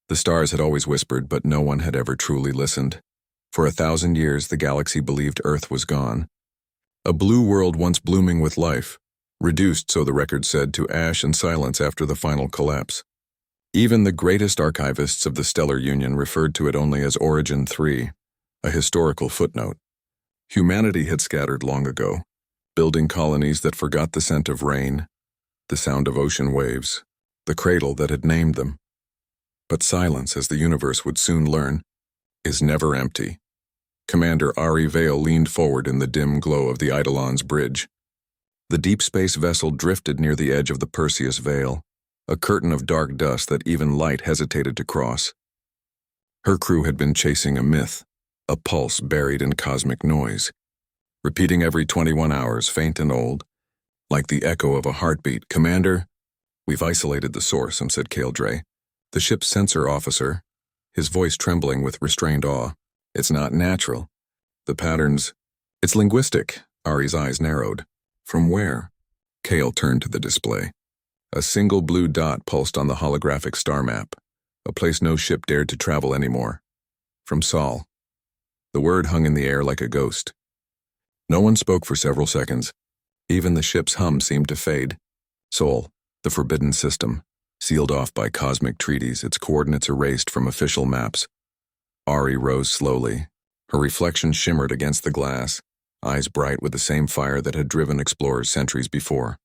The stars had always whispered, but no one had ever truly listened. For 1,000 years, the galaxy believed Earth was gone. A blue world once blooming with life, reduced, so the record said, to ash and silence after the final collapse. Even the greatest archivists of the Stellar Union referred to it only as Origin 3, a historical footnote. Humanity had scattered long ago, building colonies that forgot the scent of rain, the sound of ocean waves, the cradle that had named them. But silence, as the universe would soon learn, is never empty. Commander Ari Vale leaned forward in the dim glow of the Eidolon's bridge. The deep space vessel drifted near the edge of the Perseus Veil, a curtain of dark dust that even light hesitated to cross. Her crew had been chasing a myth, a pulse buried in cosmic noise, repeating every 21 hours, faint and old, like the echo of a heartbeat. "Commander, we've isolated the source," said Kaldre, the ship's sensor officer, his voice trembling with restrained awe. "It's not natural. The patterns... It's linguistic." Ari's eyes narrowed. "From where?" Kale turned to the display. A single blue dot pulsed on the holographic star map, a place no ship dared to travel anymore. "From Sol." The word hung in the air like a ghost. No one spoke for several seconds. Even the ship's hum seemed to fade. Sol, the forbidden system, sealed off by cosmic treaties, its coordinates erased from official maps. Ari rose slowly. Her reflection shimmered against the glass, eyes bright with the same fire that had driven explorers centuries before.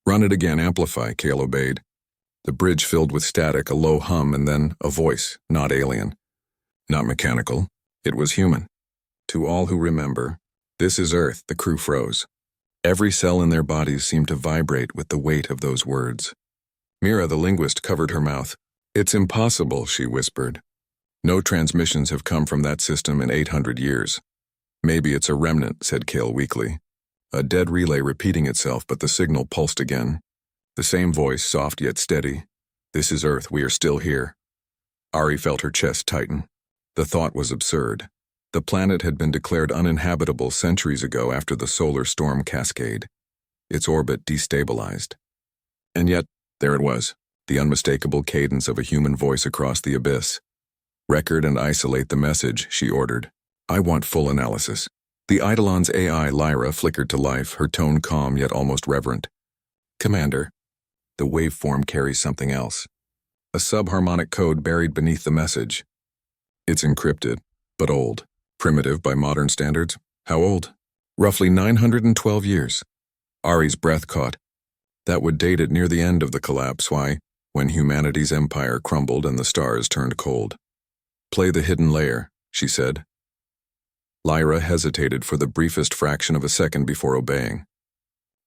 "Run it again, amplify," Kale obeyed. The bridge filled with static, a low hum, and then a voice, not alien, not mechanical. It was human. "To all who remember, this is Earth." The crew froze. Every cell in their bodies seemed to vibrate with the weight of those words. Mira, the linguist, covered her mouth. "It's impossible," she whispered. "No transmissions have come from that system in 800 years. "Maybe it's a remnant," said Kale weakly. A dead relay repeating itself, but the signal pulsed again. The same voice, soft yet steady. "This is Earth, we are still here." Ari felt her chest tighten. The thought was absurd. The planet had been declared uninhabitable centuries ago after the solar storm cascade. Its orbit destabilized. And yet, there it was, the unmistakable cadence of a human voice across the abyss. "Record and isolate the message," she ordered. "I want full analysis." The Eidolon's AI, Lyra, flickered to life, her tone calm yet almost reverent. "Commander, the waveform carries something else. A subharmonic code buried beneath the message. It's encrypted, but old. Primitive by modern standards. How old?" "Roughly 912 years. Ari's breath caught. "That would date it near the end of the collapse, why, when humanity's empire crumbled and the stars turned cold." "Play the hidden layer," she said. Lyra hesitated for the briefest fraction of a second before obeying.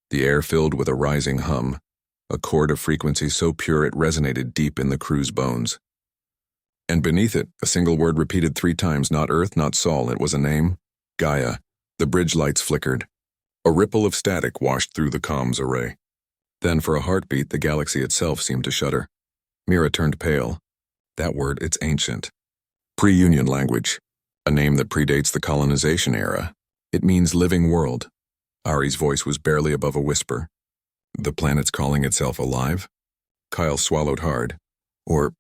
The air filled with a rising hum, a chord of frequency so pure it resonated deep in the crew's bones. And beneath it, a single word repeated 3 times, not Earth, not Sol, it was a name. Gaia. The bridge lights flickered. A ripple of static washed through the comms array. Then, for a heartbeat, the galaxy itself seemed to shudder. Mira turned pale. "That word, it's ancient. Pre-Union language. A name that predates the colonization era. It means living world." Ari's voice was barely above a whisper. "The planet's calling itself alive?" Kyle swallowed hard. "Or,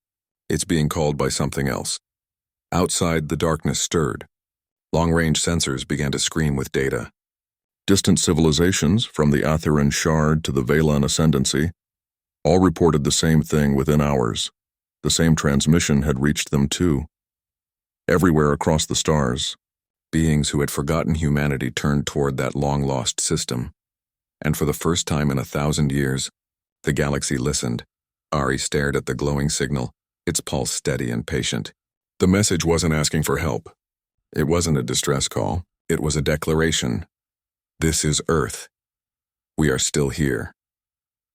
it's being called by something else." Outside, the darkness stirred. Long-range sensors began to scream with data. Distant civilizations, from the Atheran Shard to the Velan Ascendancy, all reported the same thing within hours. The same transmission had reached them too. Everywhere across the stars, beings who had forgotten humanity turned toward that long-lost system. And for the first time in 1,000 years, the galaxy listened. Ari stared at the glowing signal, its pulse steady and patient. The message wasn't asking for help. It wasn't a distress call. It was a declaration. "This is Earth. We are still here."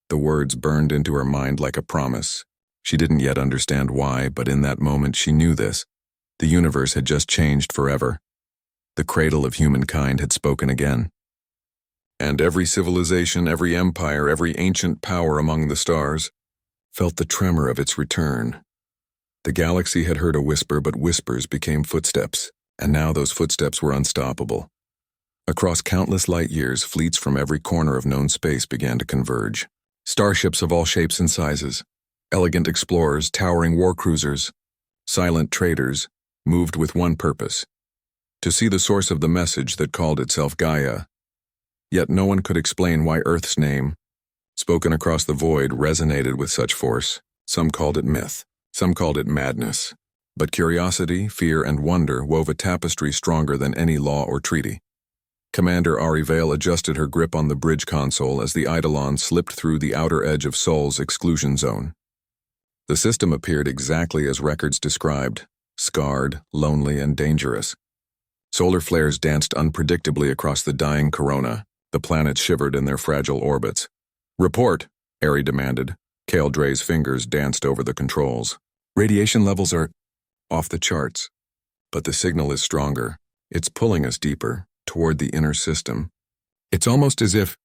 The words burned into her mind like a promise. She didn't yet understand why, but in that moment she knew this. The universe had just changed forever. The cradle of humankind had spoken again. And every civilization, every empire, every ancient power among the stars felt the tremor of its return. The galaxy had heard a whisper, but whispers became footsteps, and now those footsteps were unstoppable. Across countless light years, fleets from every corner of known space began to converge. Starships of all shapes and sizes, Elegant explorers, towering war cruisers, silent traders, moved with one purpose: to see the source of the message that called itself Gaia. Yet no one could explain why Earth's name, spoken across the void, resonated with such force. Some called it myth, some called it madness. But curiosity, fear, and wonder wove a tapestry stronger than any law or treaty. Commander Ari Vale adjusted her grip on the bridge console as the Eidolon slipped through the outer edge of Sol's exclusion zone. The system appeared exactly as records described: scarred, lonely, and dangerous. Solar flares danced unpredictably across the dying corona. The planets shivered in their fragile orbits. "Report," Ari demanded. Kale Dre's fingers danced over the controls. "Radiation levels are off the charts, but the signal is stronger. It's pulling us deeper, toward the inner system. It's almost as if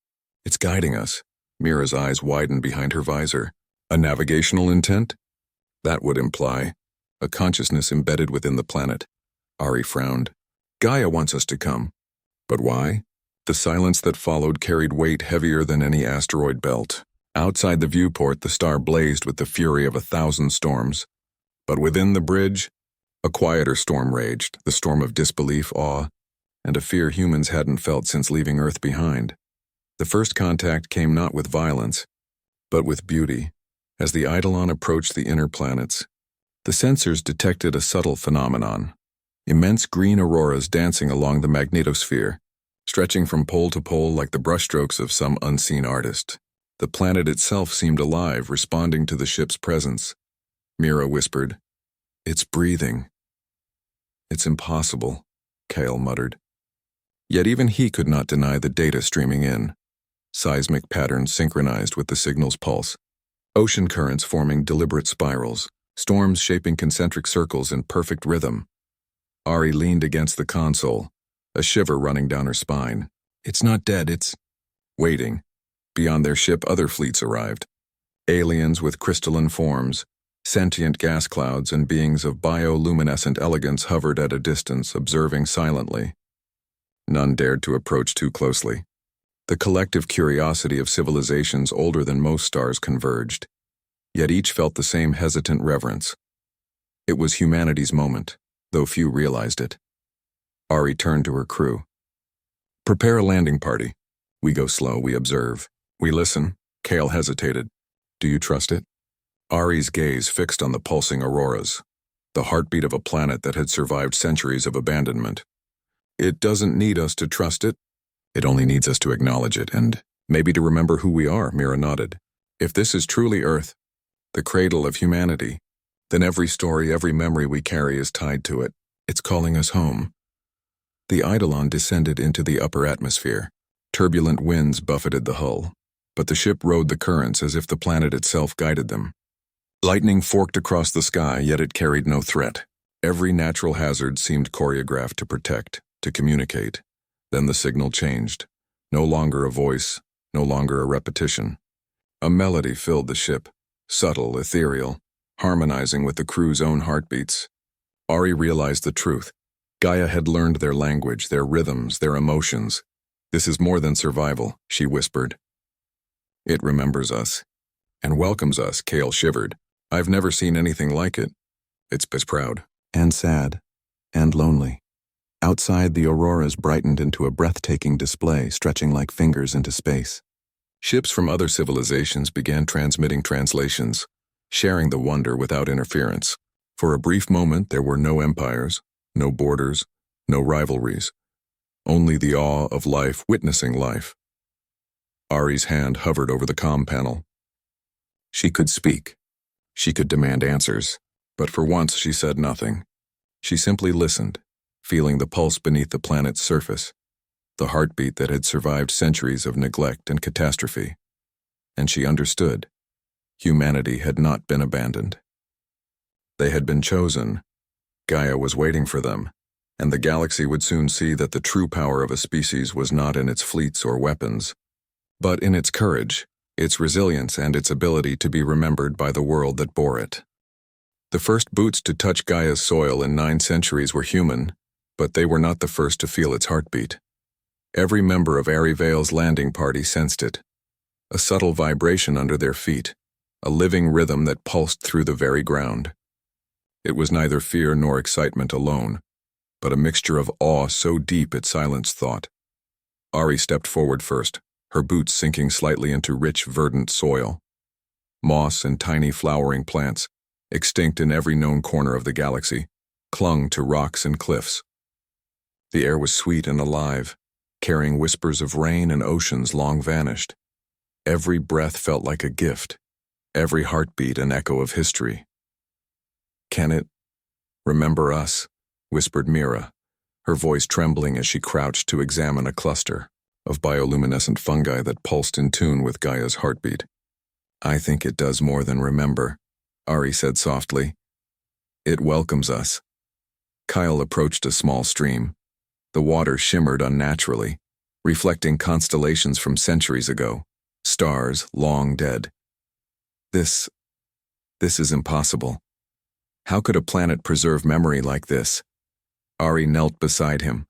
it's guiding us." Mira's eyes widened behind her visor. "A navigational intent?" "That would imply a consciousness embedded within the planet." Ari frowned. "Gaia wants us to come." "But why?" The silence that followed carried weight heavier than any asteroid belt. Outside the viewport, the star blazed with the fury of 1,000 storms. But within the bridge, a quieter storm raged, the storm of disbelief, awe, and a fear humans hadn't felt since leaving Earth behind. The first contact came not with violence, but with beauty. As the Eidolon approached the inner planets, the sensors detected a subtle phenomenon: immense green auroras dancing along the magnetosphere, stretching from pole to pole like the brushstrokes of some unseen artist. The planet itself seemed alive, responding to the ship's presence. Mira whispered, "It's breathing." "It's impossible," Kale muttered. Yet even he could not deny the data streaming in. Seismic patterns synchronized with the signal's pulse. Ocean currents forming deliberate spirals, storms shaping concentric circles in perfect rhythm. Ari leaned against the console, a shiver running down her spine. "It's not dead, it's waiting." Beyond their ship, other fleets arrived. Aliens with crystalline forms, sentient gas clouds, and beings of bioluminescent elegance hovered at a distance, observing silently. None dared to approach too closely. The collective curiosity of civilizations older than most stars converged, yet each felt the same hesitant reverence. It was humanity's moment, though few realized it. Ari turned to her crew. "Prepare a landing party. We go slow, we observe. We listen." Kale hesitated. "Do you trust it?" Ari's gaze fixed on the pulsing auroras, the heartbeat of a planet that had survived centuries of abandonment. "It doesn't need us to trust it. It only needs us to acknowledge it, and maybe to remember who we are," Mira nodded. "If this is truly Earth, the cradle of humanity, then every story, every memory we carry is tied to it. It's calling us home." The Eidolon descended into the upper atmosphere. Turbulent winds buffeted the hull, but the ship rode the currents as if the planet itself guided them. Lightning forked across the sky, yet it carried no threat. Every natural hazard seemed choreographed to protect, to communicate. Then the signal changed. No longer a voice, no longer a repetition. A melody filled the ship, subtle, ethereal, harmonizing with the crew's own heartbeats. Ari realized the truth. Gaia had learned their language, their rhythms, their emotions. "This is more than survival," she whispered. "It remembers us and welcomes us." Kale shivered. "I've never seen anything like it. It's proud and sad and lonely." Outside, the auroras brightened into a breathtaking display, stretching like fingers into space. Ships from other civilizations began transmitting translations, sharing the wonder without interference. For a brief moment, there were no empires, no borders, no rivalries. Only the awe of life witnessing life. Ari's hand hovered over the comm panel. She could speak. She could demand answers. But for once, she said nothing. She simply listened, feeling the pulse beneath the planet's surface, the heartbeat that had survived centuries of neglect and catastrophe. And she understood. Humanity had not been abandoned. They had been chosen. Gaia was waiting for them, and the galaxy would soon see that the true power of a species was not in its fleets or weapons, but in its courage, its resilience, and its ability to be remembered by the world that bore it. The first boots to touch Gaia's soil in 9 centuries were human, but they were not the first to feel its heartbeat. Every member of Ari Vale's landing party sensed it. A subtle vibration under their feet, a living rhythm that pulsed through the very ground. It was neither fear nor excitement alone, but a mixture of awe so deep it silenced thought. Ari stepped forward first, her boots sinking slightly into rich, verdant soil. Moss and tiny flowering plants, extinct in every known corner of the galaxy, clung to rocks and cliffs. The air was sweet and alive, carrying whispers of rain and oceans long vanished. Every breath felt like a gift, every heartbeat an echo of history. "Can it remember us?" whispered Mira, her voice trembling as she crouched to examine a cluster of bioluminescent fungi that pulsed in tune with Gaia's heartbeat. "I think it does more than remember," Ari said softly. "It welcomes us." Kyle approached a small stream. The water shimmered unnaturally, reflecting constellations from centuries ago, stars long dead. This is impossible. How could a planet preserve memory like this? Ari knelt beside him.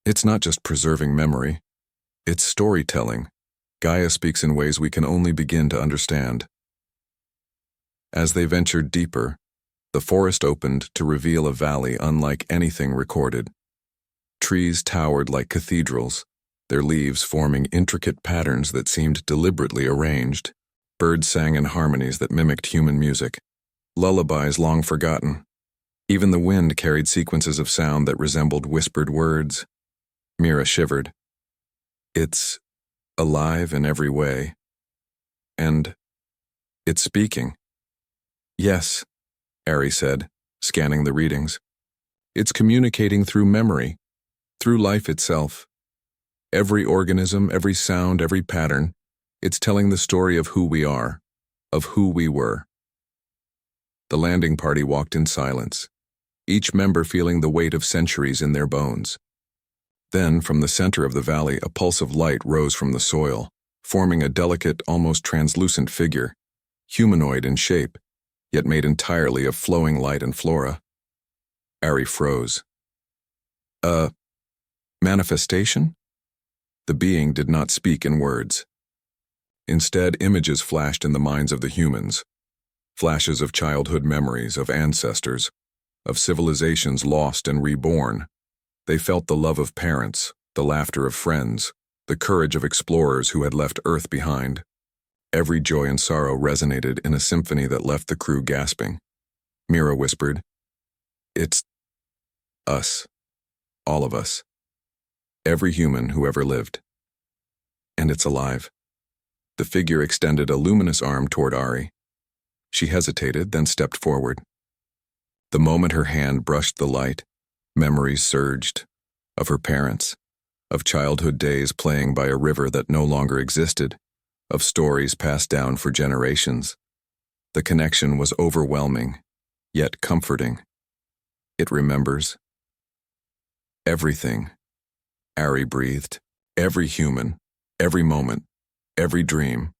"It's not just preserving memory. It's storytelling. Gaia speaks in ways we can only begin to understand." As they ventured deeper, the forest opened to reveal a valley unlike anything recorded. Trees towered like cathedrals, their leaves forming intricate patterns that seemed deliberately arranged. Birds sang in harmonies that mimicked human music, lullabies long forgotten. Even the wind carried sequences of sound that resembled whispered words. Mira shivered. "It's alive in every way. And it's speaking." "Yes," Ari said, scanning the readings. "It's communicating through memory, through life itself. Every organism, every sound, every pattern, it's telling the story of who we are, of who we were." The landing party walked in silence, each member feeling the weight of centuries in their bones. Then, from the center of the valley, a pulse of light rose from the soil, forming a delicate, almost translucent figure, humanoid in shape, yet made entirely of flowing light and flora. Ari froze. "A manifestation?" The being did not speak in words. Instead, images flashed in the minds of the humans, flashes of childhood memories, of ancestors, of civilizations lost and reborn. They felt the love of parents, the laughter of friends, the courage of explorers who had left Earth behind. Every joy and sorrow resonated in a symphony that left the crew gasping. Mira whispered, "It's us, all of us. Every human who ever lived. And it's alive." The figure extended a luminous arm toward Ari. She hesitated, then stepped forward. The moment her hand brushed the light, memories surged, of her parents, of childhood days playing by a river that no longer existed, of stories passed down for generations. The connection was overwhelming, yet comforting. "It remembers everything," Ari breathed. "Every human, every moment, every dream."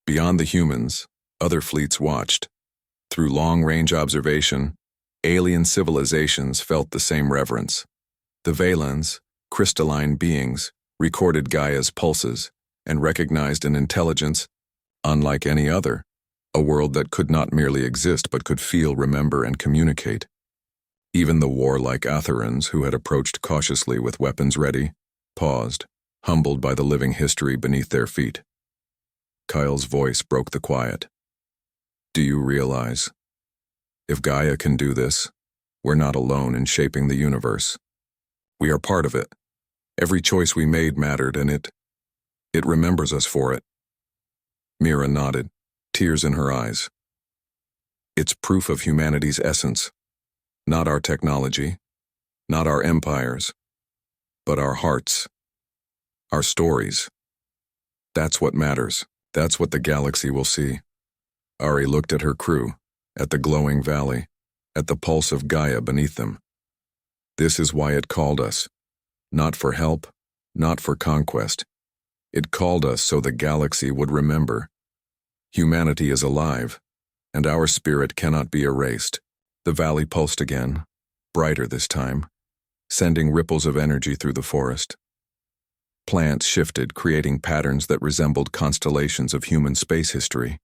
Beyond the humans, other fleets watched. Through long-range observation, alien civilizations felt the same reverence. The Valens, crystalline beings, recorded Gaia's pulses and recognized an intelligence unlike any other, a world that could not merely exist but could feel, remember, and communicate. Even the warlike Atherans, who had approached cautiously with weapons ready, paused, humbled by the living history beneath their feet. Kyle's voice broke the quiet. "Do you realize? If Gaia can do this, we're not alone in shaping the universe. We are part of it. Every choice we made mattered, and it remembers us for it." Mira nodded, tears in her eyes. "It's proof of humanity's essence. Not our technology, not our empires, but our hearts, our stories. That's what matters. That's what the galaxy will see." Ari looked at her crew, at the glowing valley, at the pulse of Gaia beneath them. "This is why it called us. Not for help, not for conquest. It called us so the galaxy would remember. Humanity is alive, and our spirit cannot be erased." The valley pulsed again, brighter this time, sending ripples of energy through the forest. Plants shifted, creating patterns that resembled constellations of human space history.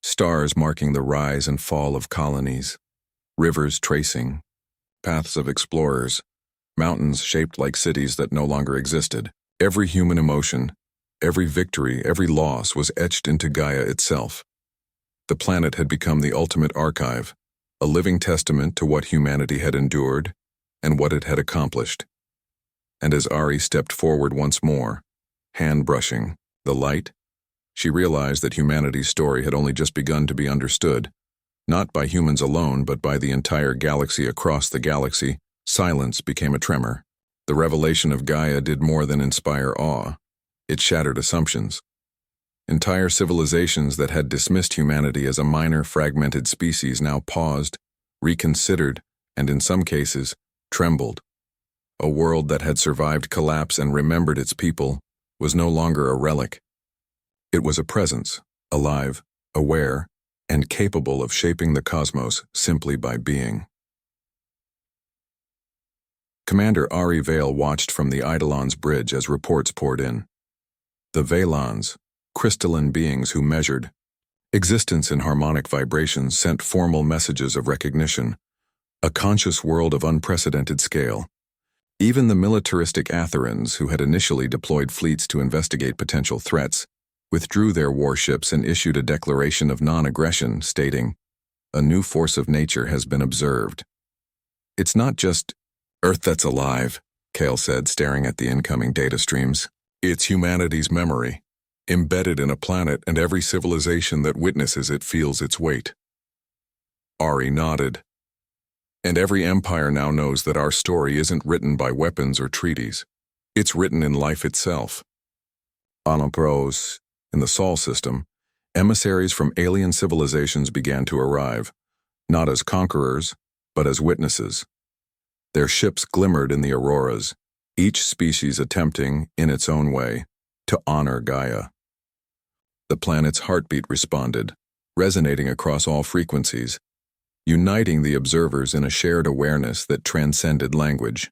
stars marking the rise and fall of colonies, rivers tracing paths of explorers, mountains shaped like cities that no longer existed. Every human emotion, every victory, every loss was etched into Gaia itself. The planet had become the ultimate archive, a living testament to what humanity had endured and what it had accomplished. And as Ari stepped forward once more, hand brushing the light, she realized that humanity's story had only just begun to be understood, not by humans alone, but by the entire galaxy. Across the galaxy, silence became a tremor. The revelation of Gaia did more than inspire awe. It shattered assumptions. Entire civilizations that had dismissed humanity as a minor, fragmented species now paused, reconsidered, and in some cases, trembled. A world that had survived collapse and remembered its people was no longer a relic. It was a presence, alive, aware, and capable of shaping the cosmos simply by being. Commander Ari Vale watched from the Eidolon's bridge as reports poured in. The Valons, crystalline beings who measured existence in harmonic vibrations, sent formal messages of recognition, a conscious world of unprecedented scale. Even the militaristic Atherans, who had initially deployed fleets to investigate potential threats, withdrew their warships and issued a declaration of non-aggression, stating, "A new force of nature has been observed." "It's not just Earth that's alive," Kale said, staring at the incoming data streams. "It's humanity's memory, embedded in a planet, and every civilization that witnesses it feels its weight." Ari nodded. "And every empire now knows that our story isn't written by weapons or treaties. It's written in life itself." Anopros, in the Sol system, emissaries from alien civilizations began to arrive, not as conquerors, but as witnesses. Their ships glimmered in the auroras, each species attempting, in its own way, to honor Gaia. The planet's heartbeat responded, resonating across all frequencies, uniting the observers in a shared awareness that transcended language.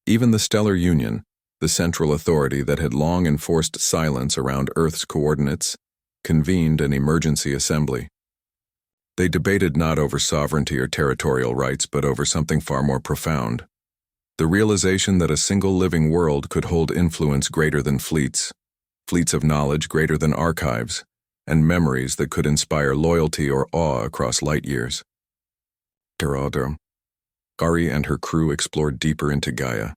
Even the Stellar Union, the central authority that had long enforced silence around Earth's coordinates, convened an emergency assembly. They debated not over sovereignty or territorial rights, but over something far more profound: the realization that a single living world could hold influence greater than fleets of knowledge greater than archives, and memories that could inspire loyalty or awe across light years. Ari and her crew explored deeper into Gaia.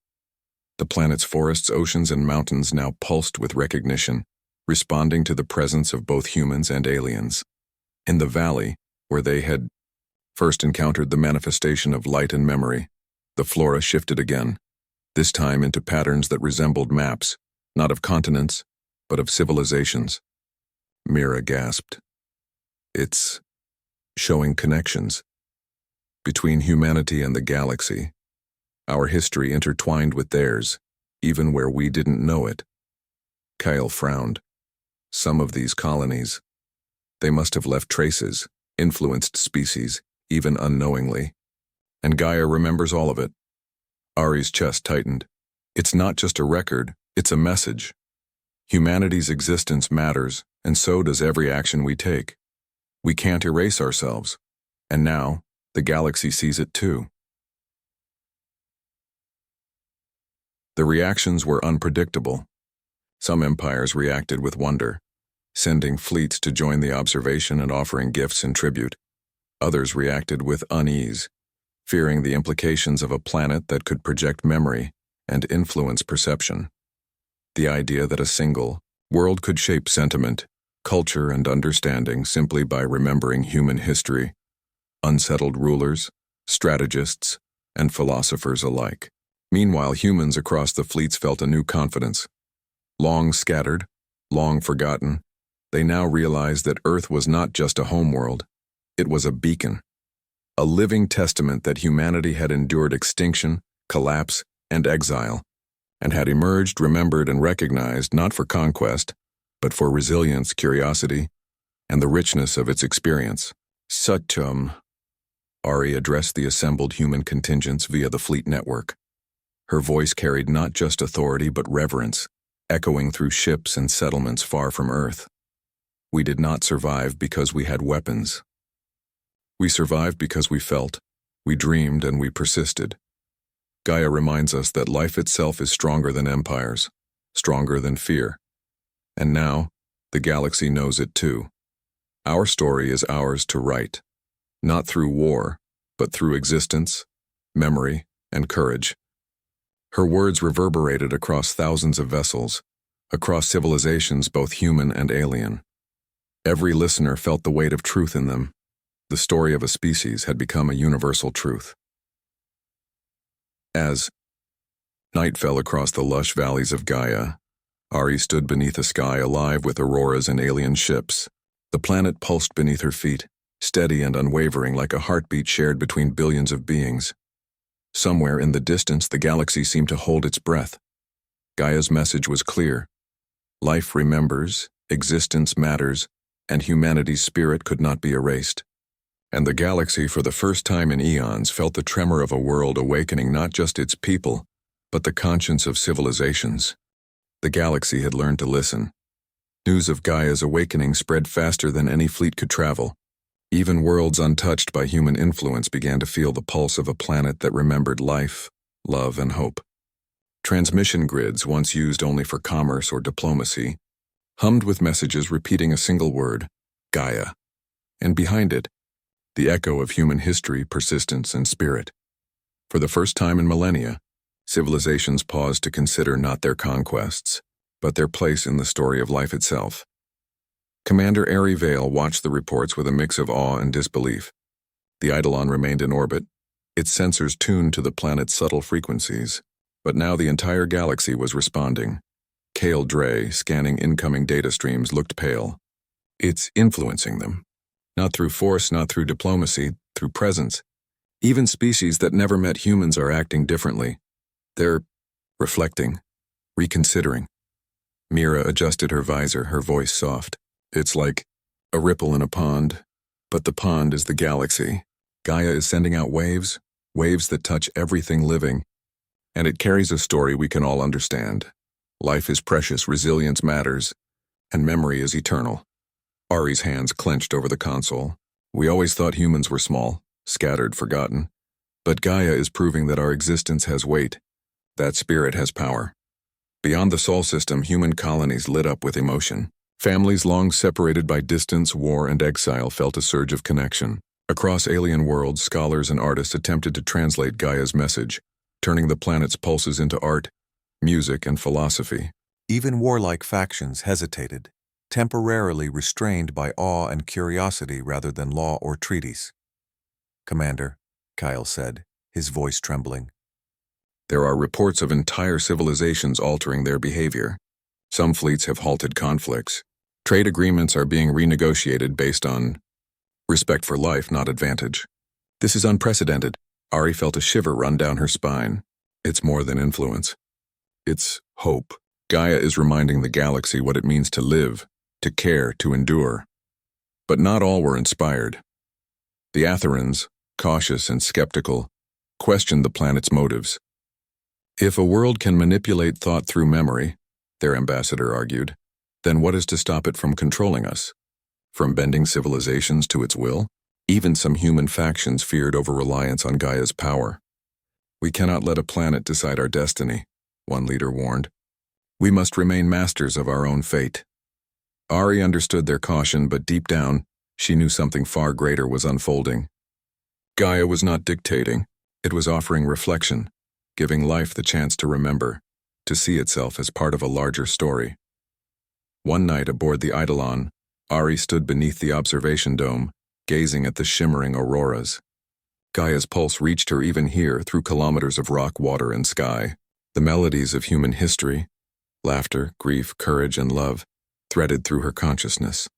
The planet's forests, oceans, and mountains now pulsed with recognition, responding to the presence of both humans and aliens. In the valley, where they had first encountered the manifestation of light and memory, the flora shifted again, this time into patterns that resembled maps, not of continents, but of civilizations. Mira gasped. "It's showing connections between humanity and the galaxy. Our history intertwined with theirs, even where we didn't know it." Kyle frowned. "Some of these colonies, they must have left traces, influenced species, even unknowingly. And Gaia remembers all of it." Ari's chest tightened. "It's not just a record, it's a message. Humanity's existence matters, and so does every action we take. We can't erase ourselves. And now, the galaxy sees it too." The reactions were unpredictable. Some empires reacted with wonder, sending fleets to join the observation and offering gifts in tribute. Others reacted with unease, fearing the implications of a planet that could project memory and influence perception. The idea that a single world could shape sentiment, culture, and understanding simply by remembering human history unsettled rulers, strategists, and philosophers alike. Meanwhile, humans across the fleets felt a new confidence. Long scattered, long forgotten, they now realized that Earth was not just a homeworld, it was a beacon, a living testament that humanity had endured extinction, collapse, and exile, and had emerged, remembered, and recognized not for conquest, but for resilience, curiosity, and the richness of its experience. Ari addressed the assembled human contingents via the fleet network. Her voice carried not just authority but reverence, echoing through ships and settlements far from Earth. We did not survive because we had weapons. We survived because we felt, we dreamed, and we persisted. Gaia reminds us that life itself is stronger than empires, stronger than fear. And now, the galaxy knows it too. Our story is ours to write, not through war, but through existence, memory, and courage. Her words reverberated across thousands of vessels, across civilizations both human and alien. Every listener felt the weight of truth in them. The story of a species had become a universal truth. As night fell across the lush valleys of Gaia, Ari stood beneath a sky alive with auroras and alien ships. The planet pulsed beneath her feet, steady and unwavering like a heartbeat shared between billions of beings. Somewhere in the distance, the galaxy seemed to hold its breath. Gaia's message was clear. Life remembers, existence matters, and humanity's spirit could not be erased. And the galaxy, for the first time in eons, felt the tremor of a world awakening not just its people, but the conscience of civilizations. The galaxy had learned to listen. News of Gaia's awakening spread faster than any fleet could travel. Even worlds untouched by human influence began to feel the pulse of a planet that remembered life, love, and hope. Transmission grids, once used only for commerce or diplomacy, hummed with messages repeating a single word, Gaia. And behind it, the echo of human history, persistence, and spirit. For the first time in millennia, civilizations paused to consider not their conquests, but their place in the story of life itself. Commander Ari Vale watched the reports with a mix of awe and disbelief. The Eidolon remained in orbit, its sensors tuned to the planet's subtle frequencies, but now the entire galaxy was responding. Kale Dre, scanning incoming data streams, looked pale. It's influencing them. Not through force, not through diplomacy, through presence. Even species that never met humans are acting differently. They're reflecting, reconsidering. Mira adjusted her visor, her voice soft. It's like a ripple in a pond, but the pond is the galaxy. Gaia is sending out waves, waves that touch everything living, and it carries a story we can all understand. Life is precious, resilience matters, and memory is eternal. Ari's hands clenched over the console. We always thought humans were small, scattered, forgotten, but Gaia is proving that our existence has weight, that spirit has power. Beyond the Sol system, human colonies lit up with emotion. Families long separated by distance, war, and exile felt a surge of connection. Across alien worlds, scholars and artists attempted to translate Gaia's message, turning the planet's pulses into art, music, and philosophy. Even warlike factions hesitated, temporarily restrained by awe and curiosity rather than law or treaties. "Commander," Kyle said, his voice trembling. "There are reports of entire civilizations altering their behavior. Some fleets have halted conflicts. Trade agreements are being renegotiated based on respect for life, not advantage. This is unprecedented." Ari felt a shiver run down her spine. It's more than influence. It's hope. Gaia is reminding the galaxy what it means to live, to care, to endure. But not all were inspired. The Atherans, cautious and skeptical, questioned the planet's motives. If a world can manipulate thought through memory, their ambassador argued, then what is to stop it from controlling us? From bending civilizations to its will? Even some human factions feared over-reliance on Gaia's power. "We cannot let a planet decide our destiny," one leader warned. "We must remain masters of our own fate." Ari understood their caution, but deep down, she knew something far greater was unfolding. Gaia was not dictating. It was offering reflection, giving life the chance to remember, to see itself as part of a larger story. One night aboard the Eidolon, Ari stood beneath the observation dome, gazing at the shimmering auroras. Gaia's pulse reached her even here through kilometers of rock, water, and sky. The melodies of human history, laughter, grief, courage, and love, threaded through her consciousness.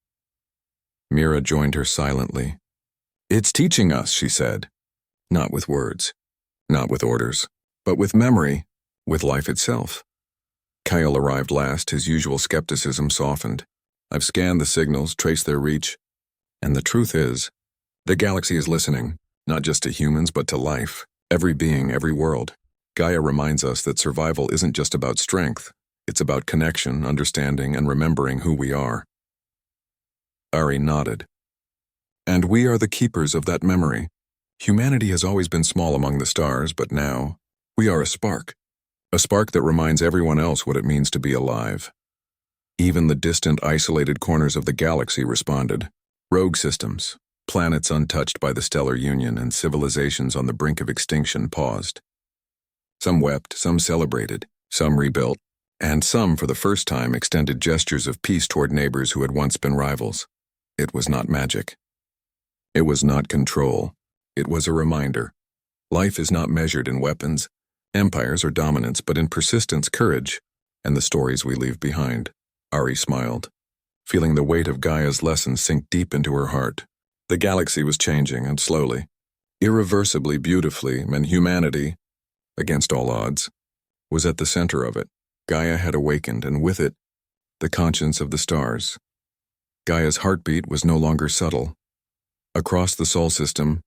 Mira joined her silently. "It's teaching us," she said. Not with words, not with orders, but with memory, with life itself. Kyle arrived last, his usual skepticism softened. "I've scanned the signals, traced their reach, and the truth is, the galaxy is listening, not just to humans, but to life, every being, every world. Gaia reminds us that survival isn't just about strength, it's about connection, understanding, and remembering who we are." Ari nodded. And we are the keepers of that memory. Humanity has always been small among the stars, but now, we are a spark. A spark that reminds everyone else what it means to be alive. Even the distant, isolated corners of the galaxy responded. Rogue systems, planets untouched by the stellar union, and civilizations on the brink of extinction paused. Some wept, some celebrated, some rebuilt, and some, for the first time, extended gestures of peace toward neighbors who had once been rivals. It was not magic. It was not control. It was a reminder. Life is not measured in weapons, empires, or dominance, but in persistence, courage, and the stories we leave behind. Ari smiled, feeling the weight of Gaia's lesson sink deep into her heart. The galaxy was changing, and slowly, irreversibly, beautifully, and humanity, against all odds, was at the center of it. Gaia had awakened, and with it, the conscience of the stars. Gaia's heartbeat was no longer subtle. Across the Sol system,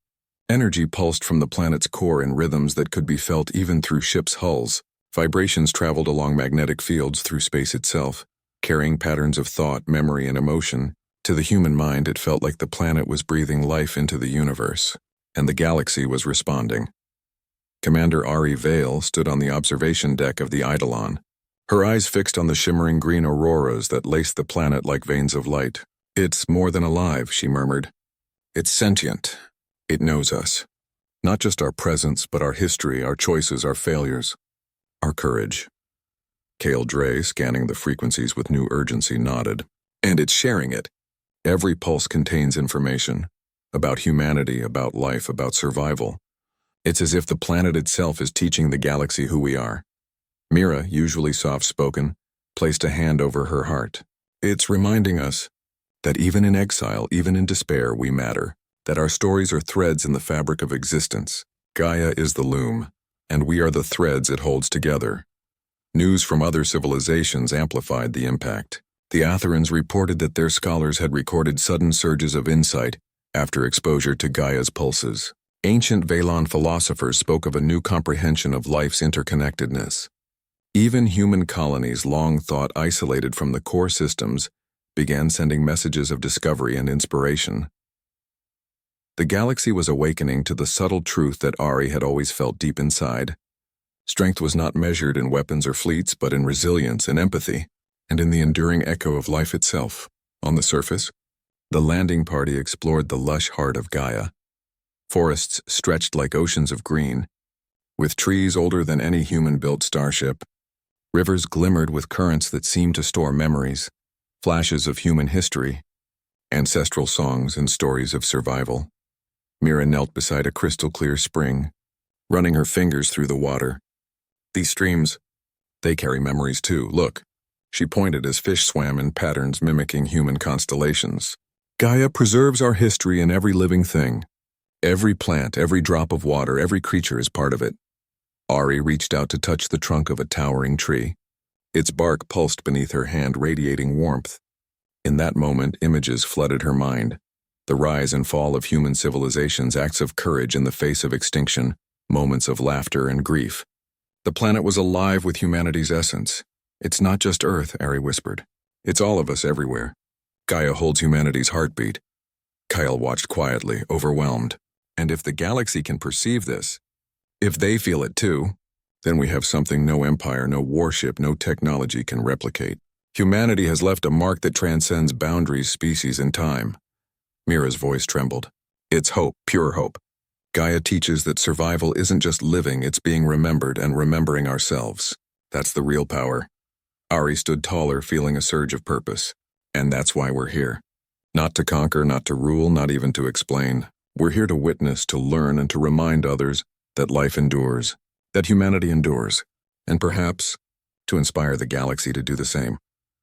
energy pulsed from the planet's core in rhythms that could be felt even through ships' hulls. Vibrations traveled along magnetic fields through space itself, carrying patterns of thought, memory, and emotion. To the human mind, it felt like the planet was breathing life into the universe, and the galaxy was responding. Commander Ari Vale stood on the observation deck of the Eidolon, her eyes fixed on the shimmering green auroras that laced the planet like veins of light. "It's more than alive," she murmured. "It's sentient. It knows us. Not just our presence, but our history, our choices, our failures, our courage." Kale Dre, scanning the frequencies with new urgency, nodded. "And it's sharing it. Every pulse contains information. About humanity, about life, about survival. It's as if the planet itself is teaching the galaxy who we are." Mira, usually soft-spoken, placed a hand over her heart. "It's reminding us that even in exile, even in despair, we matter. That our stories are threads in the fabric of existence. Gaia is the loom, and we are the threads it holds together." News from other civilizations amplified the impact. The Atherans reported that their scholars had recorded sudden surges of insight after exposure to Gaia's pulses. Ancient Valon philosophers spoke of a new comprehension of life's interconnectedness. Even human colonies, long thought isolated from the core systems, began sending messages of discovery and inspiration. The galaxy was awakening to the subtle truth that Ari had always felt deep inside. Strength was not measured in weapons or fleets, but in resilience and empathy, and in the enduring echo of life itself. On the surface, the landing party explored the lush heart of Gaia. Forests stretched like oceans of green, with trees older than any human-built starship. Rivers glimmered with currents that seemed to store memories, flashes of human history, ancestral songs and stories of survival. Mira knelt beside a crystal-clear spring, running her fingers through the water. "These streams, they carry memories too. Look." She pointed as fish swam in patterns mimicking human constellations. "Gaia preserves our history in every living thing. Every plant, every drop of water, every creature is part of it." Ari reached out to touch the trunk of a towering tree. Its bark pulsed beneath her hand, radiating warmth. In that moment, images flooded her mind. The rise and fall of human civilizations, acts of courage in the face of extinction, moments of laughter and grief. The planet was alive with humanity's essence. "It's not just Earth," Ari whispered. "It's all of us everywhere. Gaia holds humanity's heartbeat." Kyle watched quietly, overwhelmed. "And if the galaxy can perceive this, if they feel it too, then we have something no empire, no warship, no technology can replicate. Humanity has left a mark that transcends boundaries, species, and time." Mira's voice trembled. "It's hope, pure hope. Gaia teaches that survival isn't just living, it's being remembered and remembering ourselves. That's the real power." Ari stood taller, feeling a surge of purpose. "And that's why we're here. Not to conquer, not to rule, not even to explain. We're here to witness, to learn, and to remind others that life endures, that humanity endures, and perhaps to inspire the galaxy to do the same."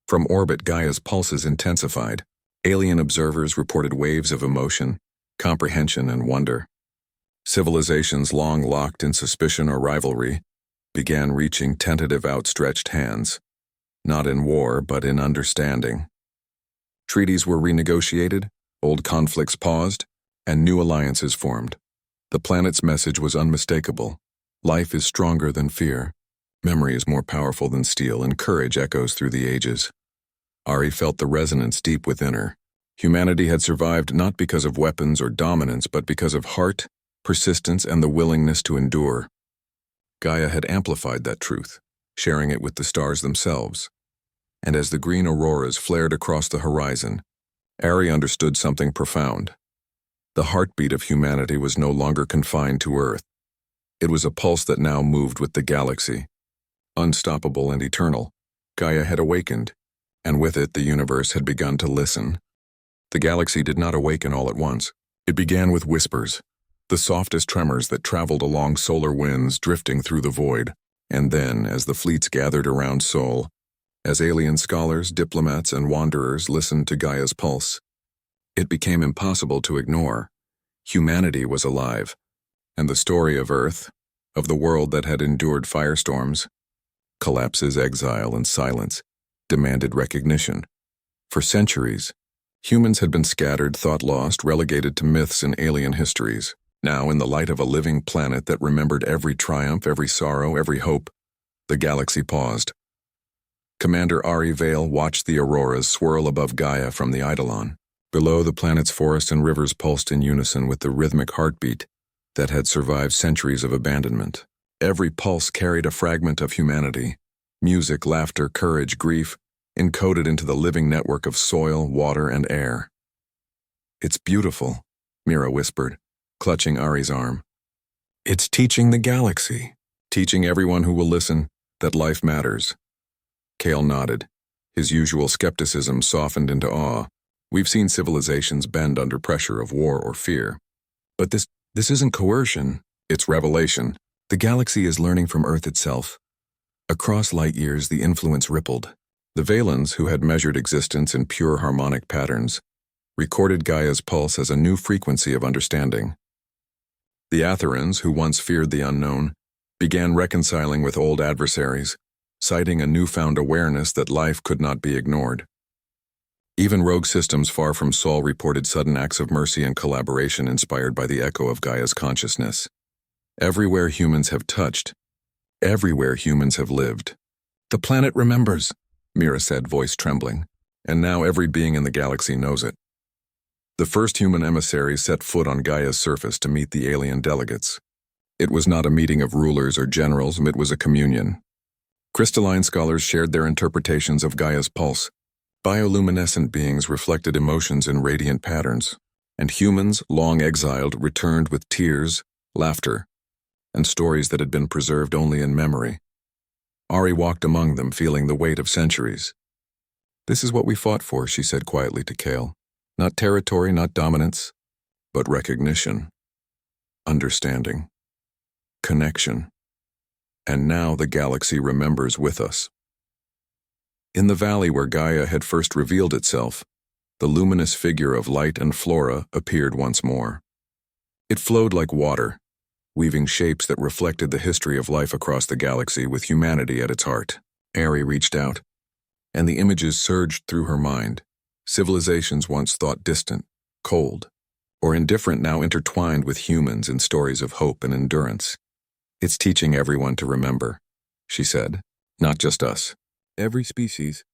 From orbit, Gaia's pulses intensified. Alien observers reported waves of emotion, comprehension, and wonder. Civilizations long locked in suspicion or rivalry began reaching tentative outstretched hands, not in war but in understanding. Treaties were renegotiated, old conflicts paused, and new alliances formed. The planet's message was unmistakable. Life is stronger than fear. Memory is more powerful than steel, and courage echoes through the ages. Ari felt the resonance deep within her. Humanity had survived not because of weapons or dominance, but because of heart, persistence, and the willingness to endure. Gaia had amplified that truth, sharing it with the stars themselves. And as the green auroras flared across the horizon, Ari understood something profound. The heartbeat of humanity was no longer confined to Earth. It was a pulse that now moved with the galaxy. Unstoppable and eternal, Gaia had awakened, and with it the universe had begun to listen. The galaxy did not awaken all at once. It began with whispers, the softest tremors that traveled along solar winds drifting through the void. And then, as the fleets gathered around Sol, as alien scholars, diplomats, and wanderers listened to Gaia's pulse, it became impossible to ignore. Humanity was alive, and the story of Earth, of the world that had endured firestorms, collapses, exile, and silence, demanded recognition. For centuries, humans had been scattered, thought lost, relegated to myths and alien histories. Now, in the light of a living planet that remembered every triumph, every sorrow, every hope, the galaxy paused. Commander Ari Vale watched the auroras swirl above Gaia from the Eidolon. Below, the planet's forests and rivers pulsed in unison with the rhythmic heartbeat that had survived centuries of abandonment. Every pulse carried a fragment of humanity, music, laughter, courage, grief, encoded into the living network of soil, water, and air. "It's beautiful," Mira whispered, clutching Ari's arm. "It's teaching the galaxy, teaching everyone who will listen that life matters." Kale nodded, his usual skepticism softened into awe. "We've seen civilizations bend under pressure of war or fear. But this isn't coercion, it's revelation. The galaxy is learning from Earth itself." Across light years, the influence rippled. The Valens, who had measured existence in pure harmonic patterns, recorded Gaia's pulse as a new frequency of understanding. The Atherans, who once feared the unknown, began reconciling with old adversaries, citing a newfound awareness that life could not be ignored. Even rogue systems far from Sol reported sudden acts of mercy and collaboration inspired by the echo of Gaia's consciousness. Everywhere humans have touched, everywhere humans have lived. "The planet remembers," Mira said, voice trembling, "and now every being in the galaxy knows it." The first human emissaries set foot on Gaia's surface to meet the alien delegates. It was not a meeting of rulers or generals, it was a communion. Crystalline scholars shared their interpretations of Gaia's pulse. Bioluminescent beings reflected emotions in radiant patterns, and humans, long exiled, returned with tears, laughter, and stories that had been preserved only in memory. Ari walked among them, feeling the weight of centuries. "This is what we fought for," she said quietly to Kale. "Not territory, not dominance, but recognition, understanding, connection. And now the galaxy remembers with us." In the valley where Gaia had first revealed itself, the luminous figure of light and flora appeared once more. It flowed like water, weaving shapes that reflected the history of life across the galaxy with humanity at its heart. Ari reached out, and the images surged through her mind. Civilizations once thought distant, cold, or indifferent now intertwined with humans in stories of hope and endurance. "It's teaching everyone to remember," she said. "Not just us. Every species,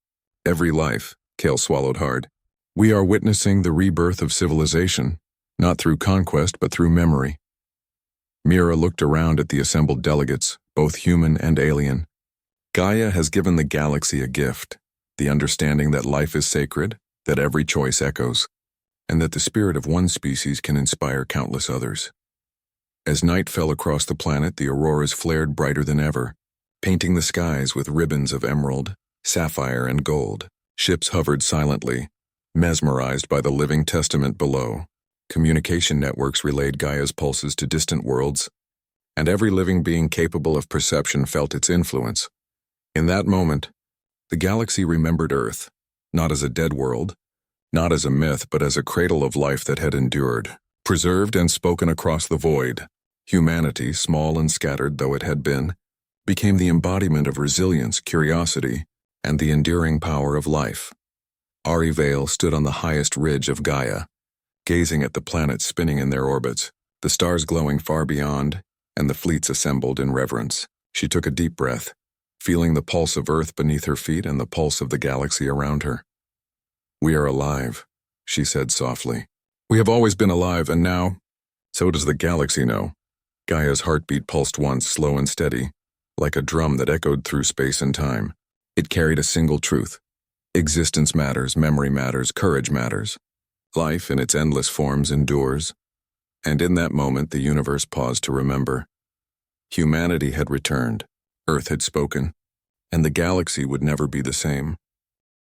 every life." Kale swallowed hard. "We are witnessing the rebirth of civilization, not through conquest but through memory." Mira looked around at the assembled delegates, both human and alien. Gaia has given the galaxy a gift, the understanding that life is sacred, that every choice echoes, and that the spirit of one species can inspire countless others. As night fell across the planet, the auroras flared brighter than ever, painting the skies with ribbons of emerald, sapphire, and gold. Ships hovered silently, mesmerized by the living testament below. Communication networks relayed Gaia's pulses to distant worlds, and every living being capable of perception felt its influence. In that moment, the galaxy remembered Earth, not as a dead world, not as a myth, but as a cradle of life that had endured, preserved and spoken across the void. Humanity, small and scattered though it had been, became the embodiment of resilience, curiosity, and the enduring power of life. Ari Vale stood on the highest ridge of Gaia, gazing at the planets spinning in their orbits, the stars glowing far beyond, and the fleets assembled in reverence. She took a deep breath, feeling the pulse of Earth beneath her feet and the pulse of the galaxy around her. "We are alive," she said softly. We have always been alive, and now, so does the galaxy know. Gaia's heartbeat pulsed once, slow and steady, like a drum that echoed through space and time. It carried a single truth. Existence matters, memory matters, courage matters. Life, in its endless forms, endures. And in that moment, the universe paused to remember. Humanity had returned, Earth had spoken, and the galaxy would never be the same.